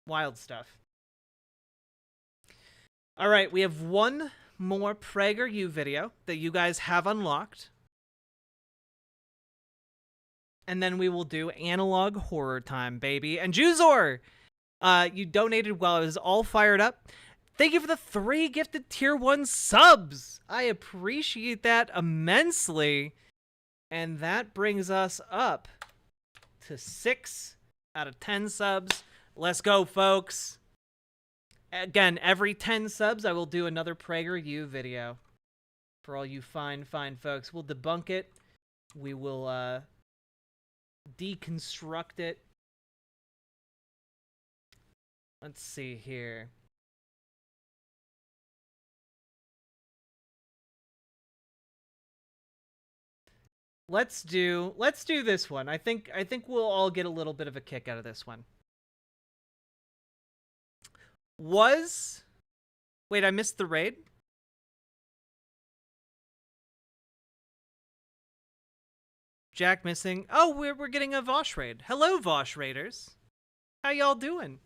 Wild stuff. All right, we have one more PragerU video that you guys have unlocked. And then we will do analog horror time, baby. And Juzor, you donated while I was all fired up. Thank you for the 3 gifted tier 1 subs. I appreciate that immensely. And that brings us up to 6 out of 10 subs. Let's go, folks. Again, every 10 subs, I will do another PragerU video. For all you fine folks. We'll debunk it. We will, deconstruct it. Let's see here. Let's do this one. I think we'll all get a little bit of a kick out of this one. Wait, I missed the raid? Jack missing. Oh, we're getting a Vosh raid. Hello, Vosh raiders. How y'all doing?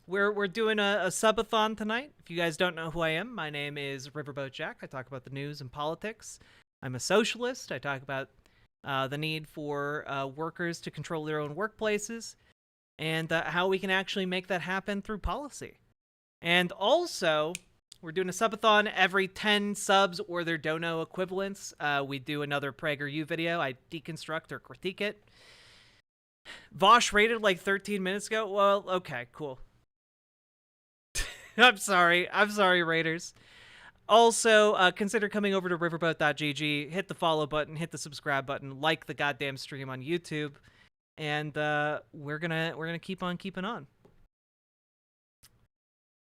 We're doing a subathon tonight. If you guys don't know who I am, my name is Riverboat Jack. I talk about the news and politics. I'm a socialist. I talk about the need for workers to control their own workplaces and how we can actually make that happen through policy. And also, we're doing a subathon every 10 subs or their dono equivalents. We do another PragerU video. I deconstruct or critique it. Vosh rated like 13 minutes ago. Well, okay, cool. I'm sorry, raiders. Also, consider coming over to riverboat.gg, hit the follow button, hit the subscribe button, like the goddamn stream on YouTube, and we're gonna keep on keeping on.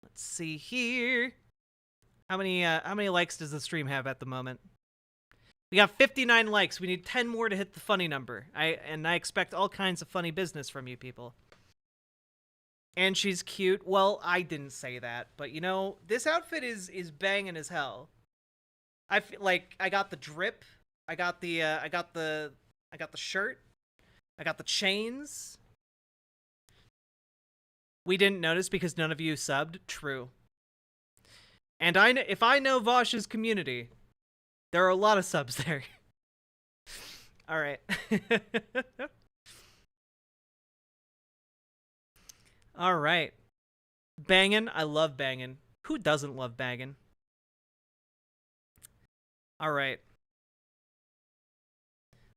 Let's see here. How many likes does the stream have at the moment? We got 59 likes. We need 10 more to hit the funny number. I expect all kinds of funny business from you people. And she's cute. Well, I didn't say that, but you know, this outfit is banging as hell. I feel like I got the drip. I got the shirt. I got the chains. We didn't notice because none of you subbed. True. And if I know Vosh's community, there are a lot of subs there. All right. All right. Bangin'. I love bangin'. Who doesn't love bangin'? All right.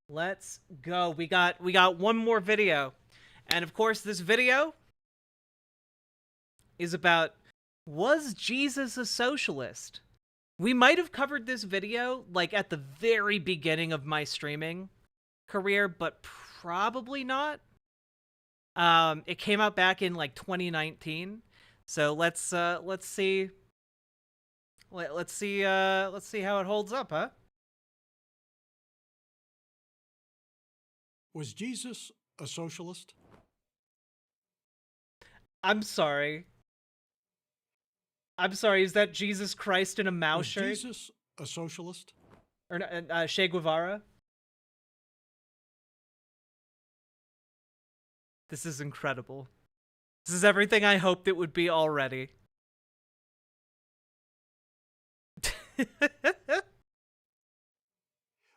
Let's go. We got one more video. And of course, this video is about, was Jesus a socialist? We might have covered this video like at the very beginning of my streaming career, but probably not. It came out back in like 2019. So let's see how it holds up, huh? Was Jesus a socialist? I'm sorry. Is that Jesus Christ in a Mao shirt? Was Jesus a socialist? Or Che Guevara? This is incredible. This is everything I hoped it would be already.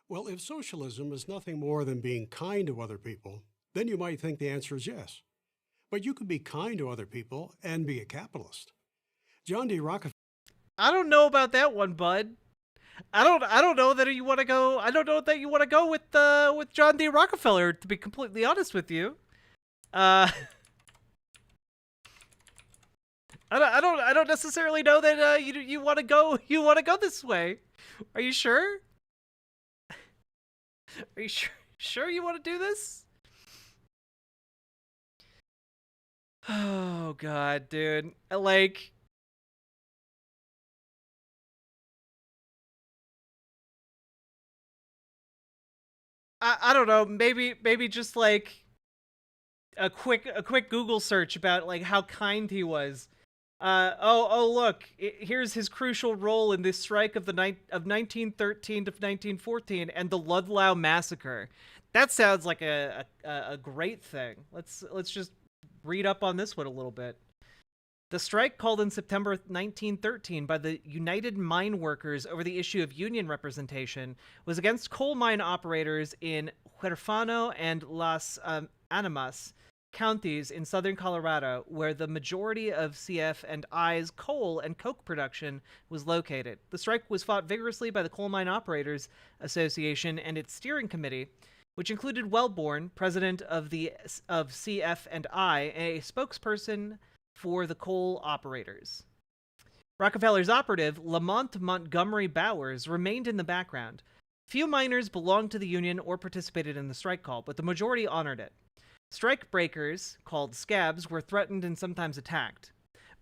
Well, if socialism is nothing more than being kind to other people, then you might think the answer is yes. But you can be kind to other people and be a capitalist. John D. Rockefeller. I don't know about that one, bud. I don't know that you want to go. I don't know that you want to go with John D. Rockefeller. To be completely honest with you, I don't necessarily know that you want to go. You want to go this way. Are you sure? Are you sure you want to do this? Oh god, dude. Like, I don't know, maybe just like a quick Google search about like how kind he was. Oh look, here's his crucial role in this strike of 1913 to 1914 and the Ludlow massacre. That sounds like a great thing. Let's just read up on this one a little bit. The strike, called in September 1913 by the United Mine Workers over the issue of union representation, was against coal mine operators in Huerfano and Las Animas counties in southern Colorado, where the majority of CF and I's coal and coke production was located. The strike was fought vigorously by the Coal Mine Operators Association and its steering committee, which included Wellborn, president of CF and I, and a spokesperson for the coal operators. Rockefeller's operative, Lamont Montgomery Bowers, remained in the background. Few miners belonged to the union or participated in the strike call, but the majority honored it. Strike breakers, called scabs, were threatened and sometimes attacked.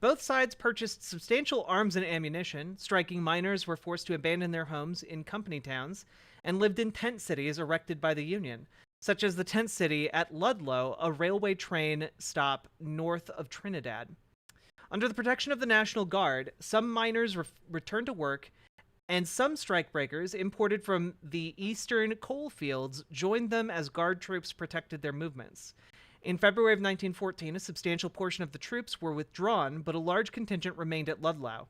Both sides purchased substantial arms and ammunition. Striking miners were forced to abandon their homes in company towns and lived in tent cities erected by the union, such as the tent city at Ludlow, a railway train stop north of Trinidad. Under the protection of the National Guard, some miners returned to work, and some strikebreakers imported from the eastern coal fields joined them as Guard troops protected their movements. In February of 1914, a substantial portion of the troops were withdrawn, but a large contingent remained at Ludlow.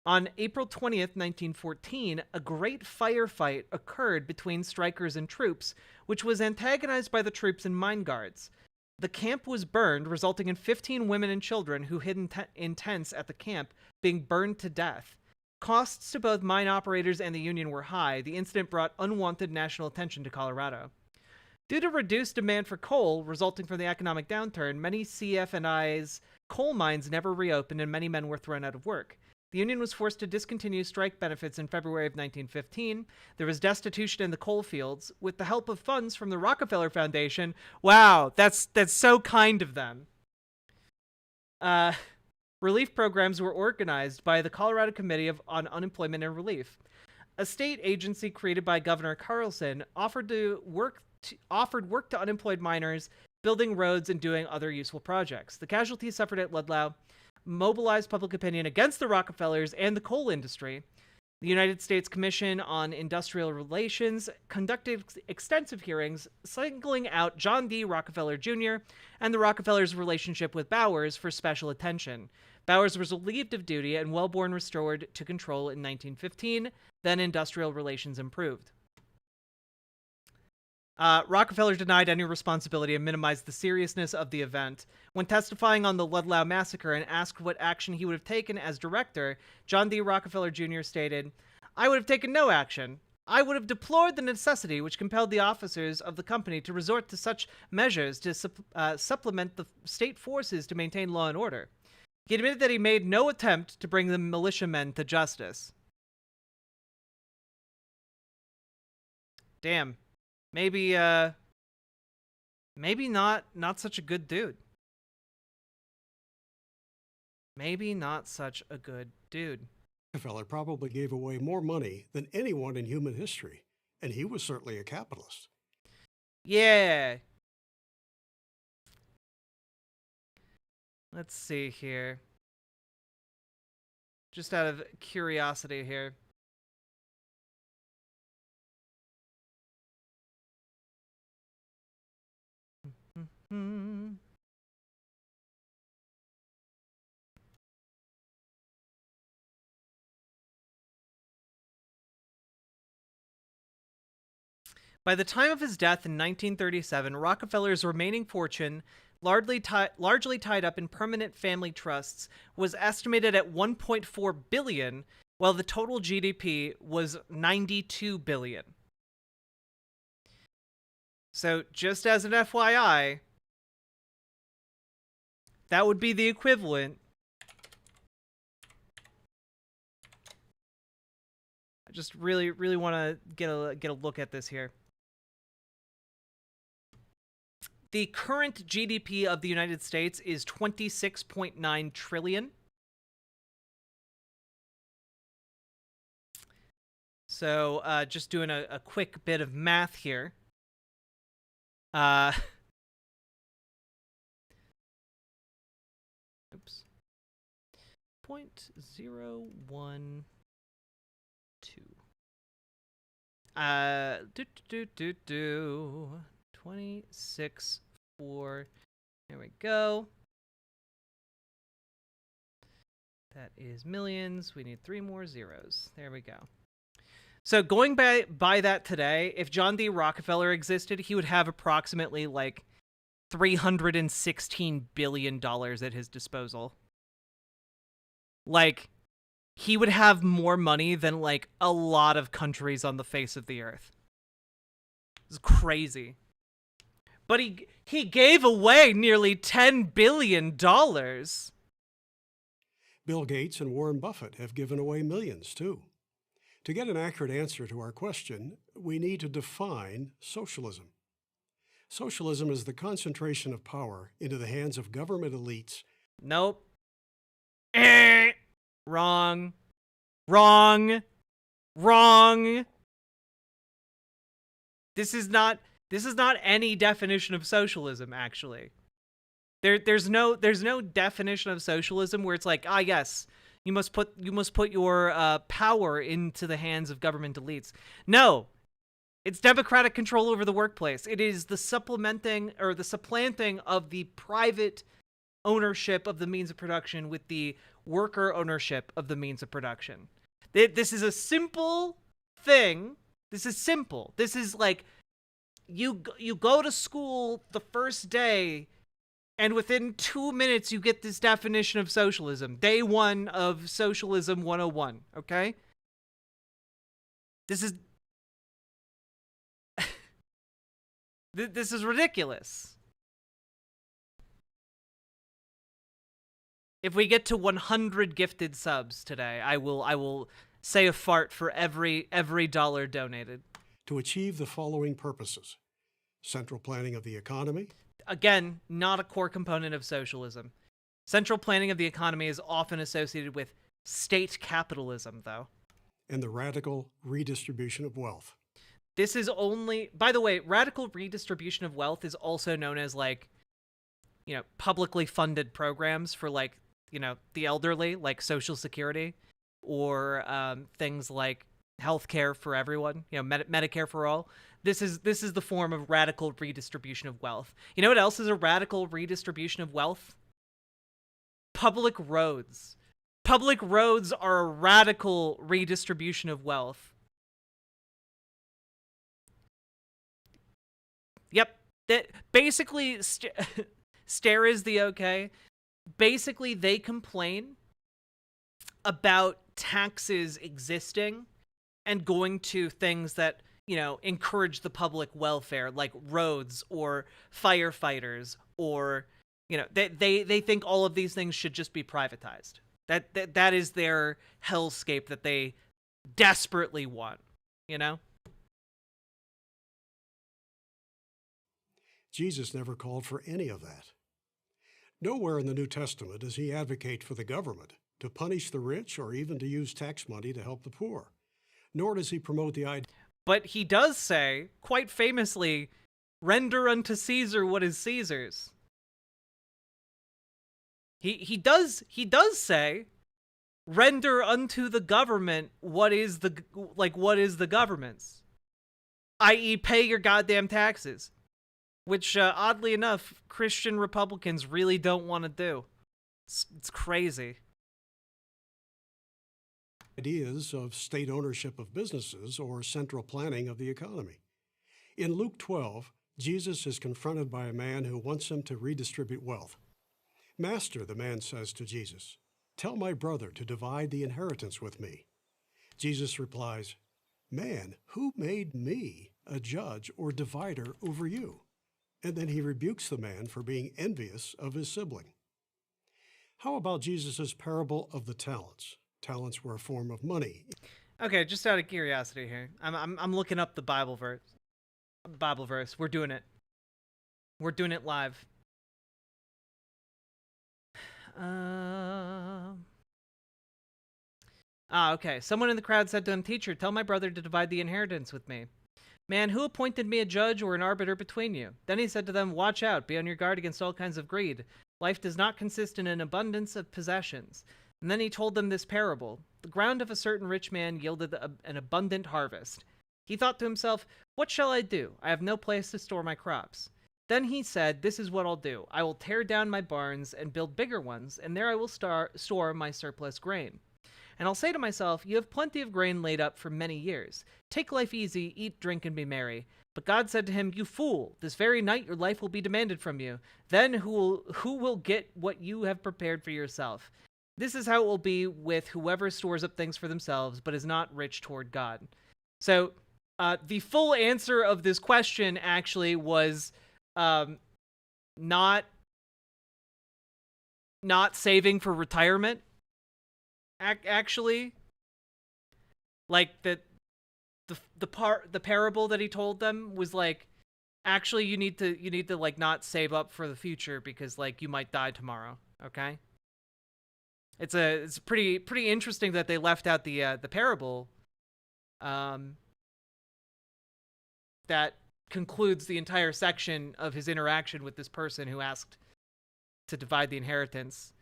On April 20th, 1914, a great firefight occurred between strikers and troops, which was antagonized by the troops and mine guards. The camp was burned, resulting in 15 women and children who hid in tents at the camp being burned to death. Costs to both mine operators and the union were high. The incident brought unwanted national attention to Colorado. Due to reduced demand for coal resulting from the economic downturn, many CF and I's coal mines never reopened and many men were thrown out of work. The union was forced to discontinue strike benefits in February of 1915. There was destitution in the coal fields. With the help of funds from the Rockefeller Foundation, wow, that's so kind of them. Relief programs were organized by the Colorado Committee on Unemployment and Relief. A state agency created by Governor Carlson offered work to unemployed miners, building roads and doing other useful projects. The casualties suffered at Ludlow mobilized public opinion against the Rockefellers and the coal industry. The United States Commission on Industrial Relations conducted extensive hearings singling out John D. Rockefeller Jr. and the Rockefellers' relationship with Bowers for special attention. Bowers was relieved of duty and Wellborn restored to control in 1915. Then industrial relations improved. Rockefeller denied any responsibility and minimized the seriousness of the event. When testifying on the Ludlow massacre and asked what action he would have taken as director, John D. Rockefeller Jr. stated, "I would have taken no action. I would have deplored the necessity which compelled the officers of the company to resort to such measures to supplement the state forces to maintain law and order." He admitted that he made no attempt to bring the militiamen to justice. Damn. Maybe not such a good dude. Maybe not such a good dude. Rockefeller probably gave away more money than anyone in human history, and he was certainly a capitalist. Yeah. Let's see here. Just out of curiosity here. By the time of his death in 1937, Rockefeller's remaining fortune, largely tied up in permanent family trusts, was estimated at $1.4 billion, while the total GDP was $92 billion. So, just as an FYI, that would be the equivalent. I just really want to get a look at this here. The current GDP of the United States is $26.9 trillion. So, just doing a quick bit of math here. Oops. 0.012. 26 for There we go. That is millions. We need 3 more zeros. There we go. So going by that today, if John D. Rockefeller existed, he would have approximately like $316 billion at his disposal. Like, he would have more money than like a lot of countries on the face of the earth. It's crazy. But he gave away nearly $10 billion. Bill Gates and Warren Buffett have given away millions, too. To get an accurate answer to our question, we need to define socialism. Socialism is the concentration of power into the hands of government elites. Nope. Wrong. Wrong. Wrong. This is not any definition of socialism, actually. There's no definition of socialism where it's like, yes, you must put your power into the hands of government elites. No, it's democratic control over the workplace. It is the supplanting of the private ownership of the means of production with the worker ownership of the means of production. This is a simple thing. This is simple. This is like you go to school the first day, and within 2 minutes, you get this definition of socialism. Day 1 of Socialism 101, okay? This is... this is ridiculous. If we get to 100 gifted subs today, I will say a fart for every dollar donated. To achieve the following purposes: central planning of the economy. Again, not a core component of socialism. Central planning of the economy is often associated with state capitalism, though. And the radical redistribution of wealth. This is only, by the way, radical redistribution of wealth is also known as, like, publicly funded programs for, like, the elderly, like Social Security, or things like healthcare for everyone, Medicare for all. This is the form of radical redistribution of wealth. You know what else is a radical redistribution of wealth? Public roads. Public roads are a radical redistribution of wealth. Yep. Basically, stare is the okay. Basically, they complain about taxes existing and going to things that, encourage the public welfare, like roads or firefighters, or, they think all of these things should just be privatized. That is their hellscape that they desperately want, Jesus never called for any of that. Nowhere in the New Testament does he advocate for the government to punish the rich or even to use tax money to help the poor. Nor does he promote the idea. But he does say, quite famously, render unto Caesar what is Caesar's. He does say, render unto the government what is the government's, i.e. pay your goddamn taxes, which oddly enough Christian Republicans really don't want to do. It's crazy. Ideas of state ownership of businesses or central planning of the economy. In Luke 12, Jesus is confronted by a man who wants him to redistribute wealth. Master, the man says to Jesus, tell my brother to divide the inheritance with me. Jesus replies, man, who made me a judge or divider over you? And then he rebukes the man for being envious of his sibling. How about Jesus' parable of the talents? Talents were a form of money. Okay, just out of curiosity here, I'm looking up the Bible verse. We're doing it. We're doing it live. Okay. Someone in the crowd said to him, "Teacher, tell my brother to divide the inheritance with me." "Man, who appointed me a judge or an arbiter between you?" Then he said to them, "Watch out, be on your guard against all kinds of greed. Life does not consist in an abundance of possessions." And then he told them this parable. The ground of a certain rich man yielded an abundant harvest. He thought to himself, "What shall I do? I have no place to store my crops." Then he said, "This is what I'll do. I will tear down my barns and build bigger ones, and there I will store my surplus grain. And I'll say to myself, you have plenty of grain laid up for many years. Take life easy, eat, drink, and be merry." But God said to him, "You fool, this very night your life will be demanded from you. Then who will get what you have prepared for yourself? This is how it will be with whoever stores up things for themselves, but is not rich toward God." So the full answer of this question actually was not saving for retirement. Actually, like the parable that he told them was like, actually you need to like not save up for the future because like you might die tomorrow. Okay, it's pretty interesting that they left out the parable that concludes the entire section of his interaction with this person who asked to divide the inheritance.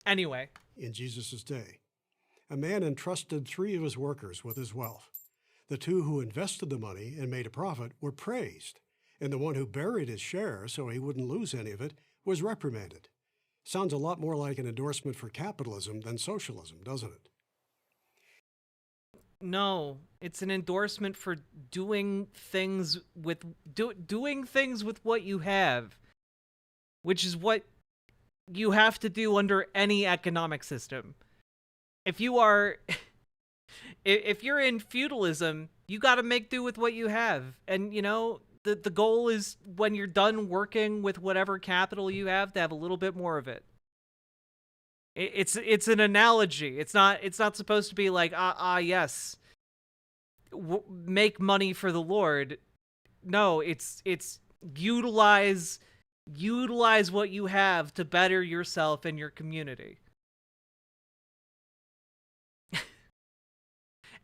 Anyway. In Jesus' day, a man entrusted 3 of his workers with his wealth. The 2 who invested the money and made a profit were praised, and the one who buried his share so he wouldn't lose any of it was reprimanded. Sounds a lot more like an endorsement for capitalism than socialism, doesn't it? No, it's an endorsement for doing things with what you have, which is what you have to do under any economic system. If you're in feudalism, you got to make do with what you have. And you know, the goal is when you're done working with whatever capital you have to have a little bit more of it. It's an analogy. It's not supposed to be like yes, make money for the Lord. No, it's utilize what you have to better yourself and your community.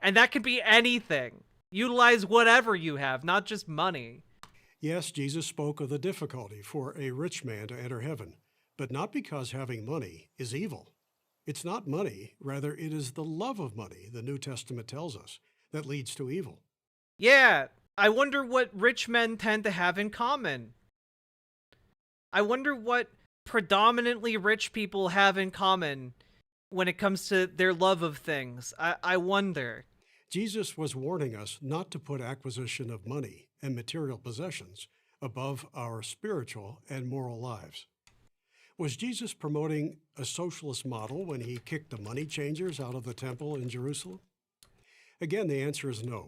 And that could be anything. Utilize whatever you have, not just money. Yes, Jesus spoke of the difficulty for a rich man to enter heaven, but not because having money is evil. It's not money, rather it is the love of money, the New Testament tells us, that leads to evil. Yeah, I wonder what rich men tend to have in common. I wonder what predominantly rich people have in common when it comes to their love of things. I wonder. Jesus was warning us not to put acquisition of money and material possessions above our spiritual and moral lives. Was Jesus promoting a socialist model when he kicked the money changers out of the temple in Jerusalem? Again, the answer is no.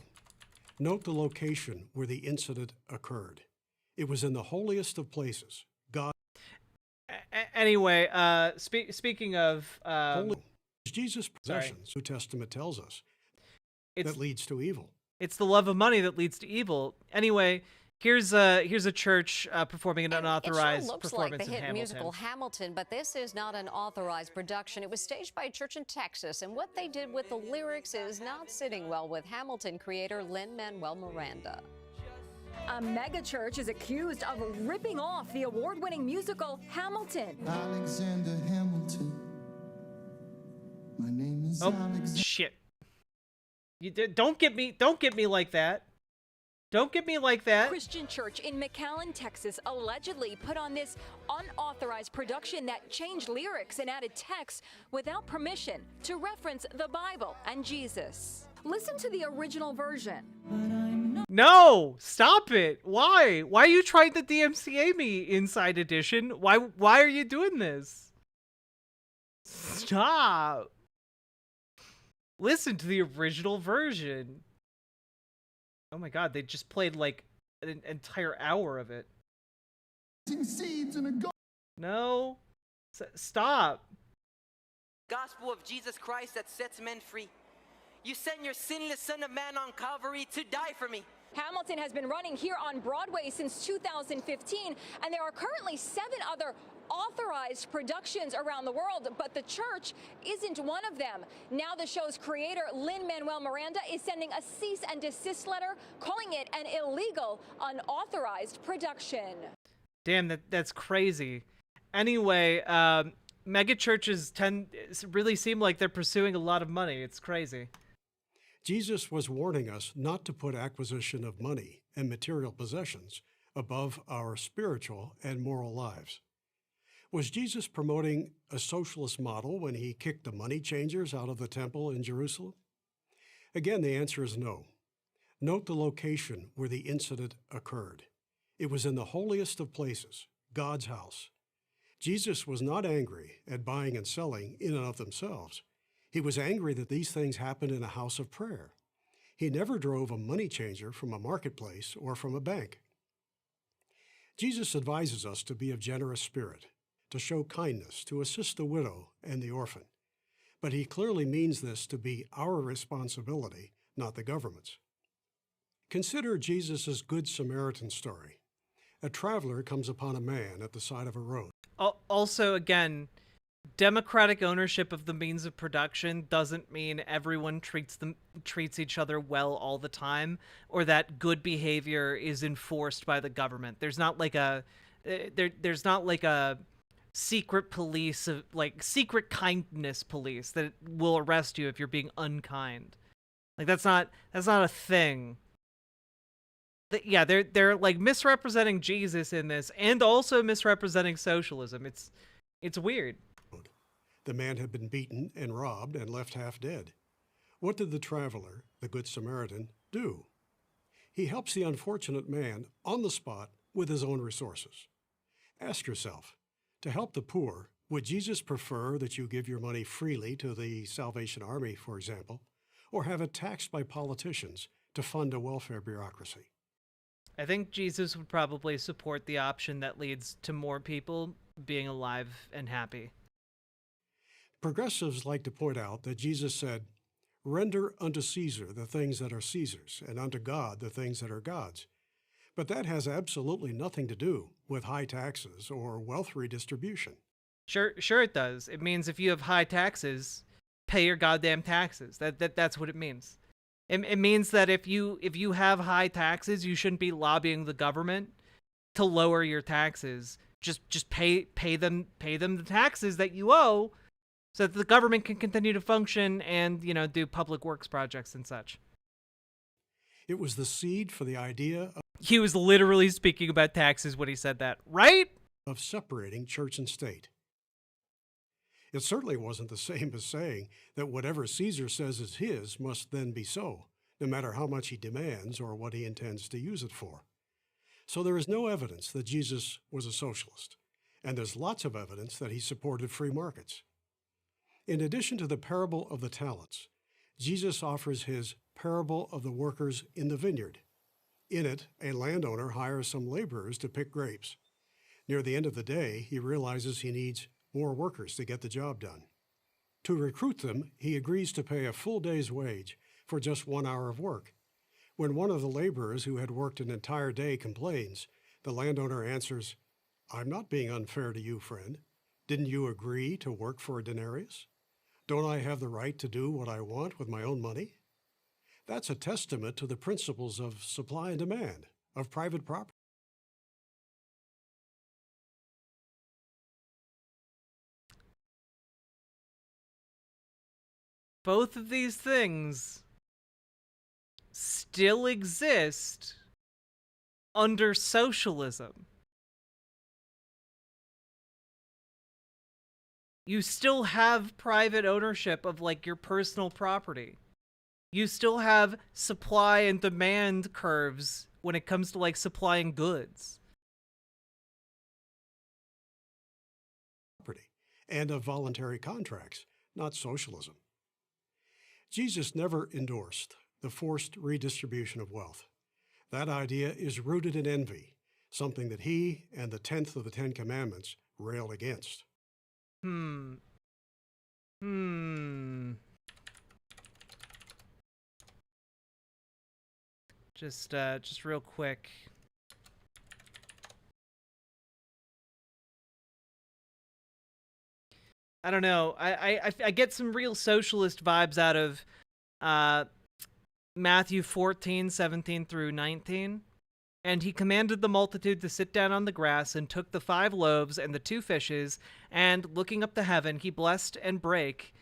Note the location where the incident occurred. It was in the holiest of places. God. Anyway, speaking of Jesus' possessions, New Testament tells us, that leads to evil. It's the love of money that leads to evil. Anyway, here's a church performing an unauthorized performance in Hamilton. It sure looks like the hit musical Hamilton, but this is not an authorized production. It was staged by a church in Texas, and what they did with the lyrics is not sitting well with Hamilton creator Lin-Manuel Miranda. A megachurch is accused of ripping off the award-winning musical Hamilton. Alexander Hamilton. My name is Alexander. Shit. Don't get me like that. Don't get me like that. Christian church in McAllen, Texas, allegedly put on this unauthorized production that changed lyrics and added text without permission to reference the Bible and Jesus. Listen to the original version. No, stop it. Why? Why are you trying to DMCA me, Inside Edition? Why are you doing this? Stop. Listen to the original version. Oh my god, they just played like an entire hour of it. No. Stop. Gospel of Jesus Christ that sets men free. You sent your sinless Son of Man on Calvary to die for me. Hamilton has been running here on Broadway since 2015, and there are currently 7 other authorized productions around the world, but the church isn't one of them. Now the show's creator, Lin-Manuel Miranda, is sending a cease and desist letter, calling it an illegal, unauthorized production. Damn, that's crazy. Anyway, mega churches really seem like they're pursuing a lot of money. It's crazy. Jesus was warning us not to put acquisition of money and material possessions above our spiritual and moral lives. Was Jesus promoting a socialist model when he kicked the money changers out of the temple in Jerusalem? Again, the answer is no. Note the location where the incident occurred. It was in the holiest of places, God's house. Jesus was not angry at buying and selling in and of themselves. He was angry that these things happened in a house of prayer. He never drove a money changer from a marketplace or from a bank. Jesus advises us to be of generous spirit, to show kindness, to assist the widow and the orphan. But he clearly means this to be our responsibility, not the government's. Consider Jesus' Good Samaritan story. A traveler comes upon a man at the side of a road. Also, again, democratic ownership of the means of production doesn't mean everyone treats each other well all the time, or that good behavior is enforced by the government. There's not like a secret police of secret kindness police that will arrest you if you're being unkind. Like that's not a thing. Yeah, they're like misrepresenting Jesus in this and also misrepresenting socialism. It's weird. The man had been beaten and robbed and left half dead. What did the traveler, the Good Samaritan, do? He helps the unfortunate man on the spot with his own resources. Ask yourself, to help the poor, would Jesus prefer that you give your money freely to the Salvation Army, for example, or have it taxed by politicians to fund a welfare bureaucracy? I think Jesus would probably support the option that leads to more people being alive and happy. Progressives like to point out that Jesus said, "Render unto Caesar the things that are Caesar's, and unto God the things that are God's." But that has absolutely nothing to do with high taxes or wealth redistribution. Sure it does. It means if you have high taxes, pay your goddamn taxes. That's what it means. It means that if you have high taxes, you shouldn't be lobbying the government to lower your taxes. Just pay them the taxes that you owe, so that the government can continue to function and do public works projects and such. It was the seed for the idea He was literally speaking about taxes when he said that, right? of separating church and state. It certainly wasn't the same as saying that whatever Caesar says is his must then be so, no matter how much he demands or what he intends to use it for. So there is no evidence that Jesus was a socialist, and there's lots of evidence that he supported free markets. In addition to the parable of the talents, Jesus offers his parable of the workers in the vineyard. In it, a landowner hires some laborers to pick grapes. Near the end of the day, he realizes he needs more workers to get the job done. To recruit them, he agrees to pay a full day's wage for just 1 hour of work. When one of the laborers who had worked an entire day complains, the landowner answers, "I'm not being unfair to you, friend. Didn't you agree to work for a denarius? Don't I have the right to do what I want with my own money?" That's a testament to the principles of supply and demand, of private property. Both of these things still exist under socialism. You still have private ownership of your personal property. You still have supply and demand curves when it comes to supplying goods. And of voluntary contracts, not socialism. Jesus never endorsed the forced redistribution of wealth. That idea is rooted in envy, something that he and the 10th of the 10 Commandments railed against. Just real quick. I don't know. I get some real socialist vibes out of Matthew 14:17 through 19. And he commanded the multitude to sit down on the grass, and took the 5 loaves and the 2 fishes, and looking up to heaven, he blessed and brake,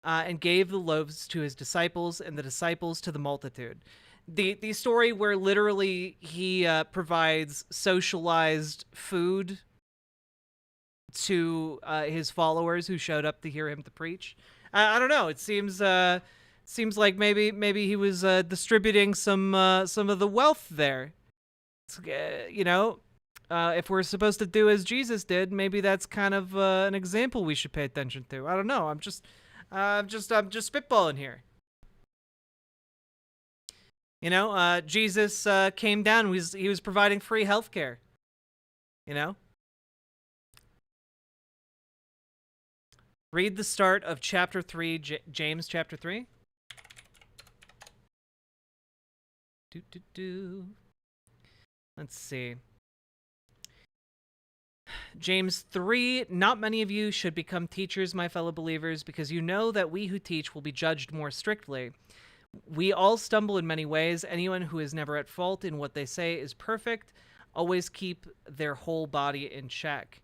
and gave the loaves to his disciples, and the disciples to the multitude. The story where literally he provides socialized food to his followers who showed up to hear him to preach. I don't know. It seems like maybe he was distributing some of the wealth there. If we're supposed to do as Jesus did, maybe that's kind of an example we should pay attention to. I don't know. I'm just spitballing here. Jesus came down. He was providing free healthcare. Read the start of chapter 3, James chapter 3. Let's see. James 3, not many of you should become teachers, my fellow believers, because you know that we who teach will be judged more strictly. We all stumble in many ways. Anyone who is never at fault in what they say is perfect. Always keep their whole body in check.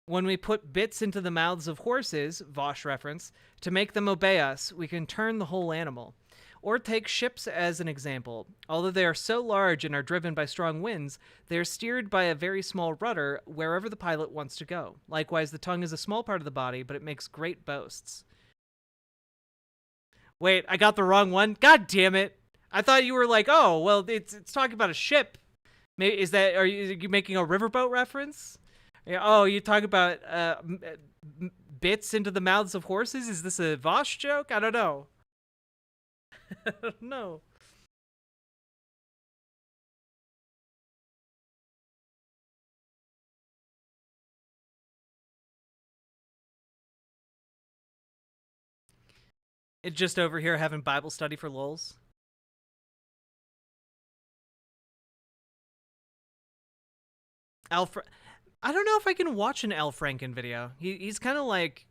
When we put bits into the mouths of horses, Vosh reference, to make them obey us, we can turn the whole animal. Or take ships as an example. Although they are so large and are driven by strong winds, they are steered by a very small rudder wherever the pilot wants to go. Likewise, the tongue is a small part of the body, but it makes great boasts. Wait, I got the wrong one? God damn it. I thought you were like, oh, well, it's talking about a ship. Maybe, are you making a riverboat reference? Oh, you talk about bits into the mouths of horses? Is this a Vosh joke? I don't know. I don't know. It's just over here having Bible study for lulz. I don't know if I can watch an Al Franken video. He's kind of like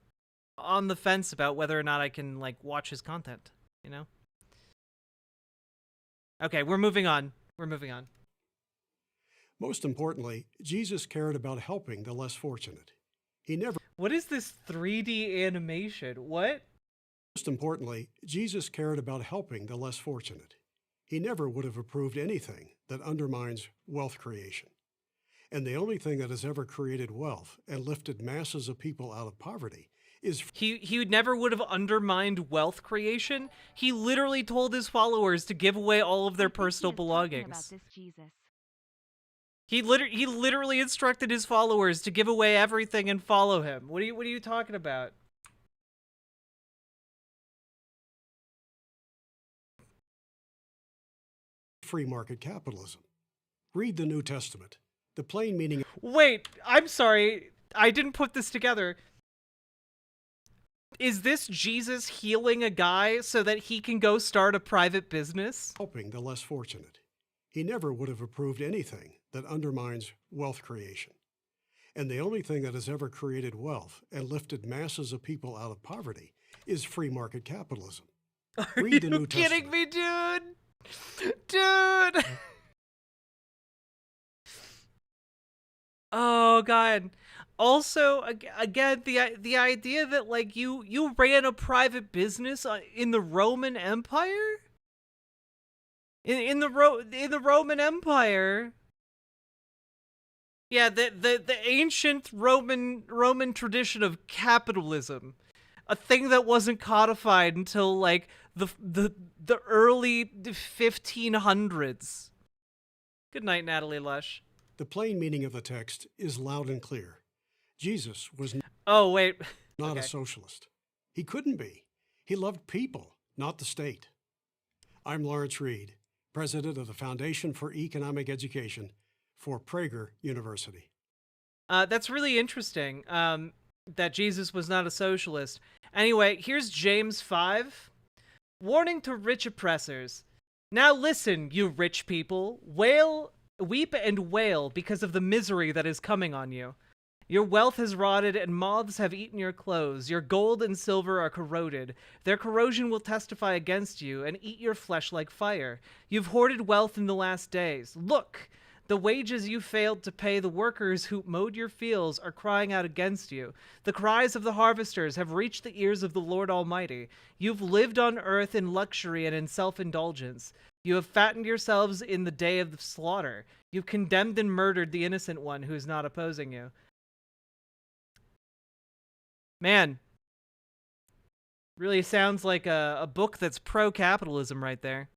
on the fence about whether or not I can like watch his content, Okay, we're moving on. Most importantly, Jesus cared about helping the less fortunate. He never What is this 3D animation? What? Most importantly, Jesus cared about helping the less fortunate. He never would have approved anything that undermines wealth creation. And the only thing that has ever created wealth and lifted masses of people out of poverty is he never would have undermined wealth creation. He literally told his followers to give away all of their personal belongings. He literally instructed his followers to give away everything and follow him. What are you talking about? free market capitalism. Read the New Testament. The plain meaning. Wait, I'm sorry. I didn't put this together. Is this Jesus healing a guy so that he can go start a private business? Helping the less fortunate. He never would have approved anything that undermines wealth creation. And the only thing that has ever created wealth and lifted masses of people out of poverty is free market capitalism. Read the New Testament. Are you kidding me, dude? Dude! Oh, God. Also, again, the idea that, like, you ran a private business in the Roman Empire? In the Roman Empire... Yeah, the ancient Roman tradition of capitalism, a thing that wasn't codified until like the early 1500s. Good night, Natalie Lush. The plain meaning of the text is loud and clear. Jesus was not a socialist. He couldn't be. He loved people, not the state. I'm Lawrence Reed, president of the Foundation for Economic Education for Prager University. That's really interesting, that Jesus was not a socialist. Anyway, here's James 5. Warning to rich oppressors. Now listen, you rich people. Weep and wail because of the misery that is coming on you. Your wealth has rotted, and moths have eaten your clothes. Your gold and silver are corroded. Their corrosion will testify against you and eat your flesh like fire. You've hoarded wealth in the last days. Look! The wages you failed to pay the workers who mowed your fields are crying out against you. The cries of the harvesters have reached the ears of the Lord Almighty. You've lived on earth in luxury and in self-indulgence. You have fattened yourselves in the day of the slaughter. You've condemned and murdered the innocent one who is not opposing you. Man, really sounds like a book that's pro-capitalism right there.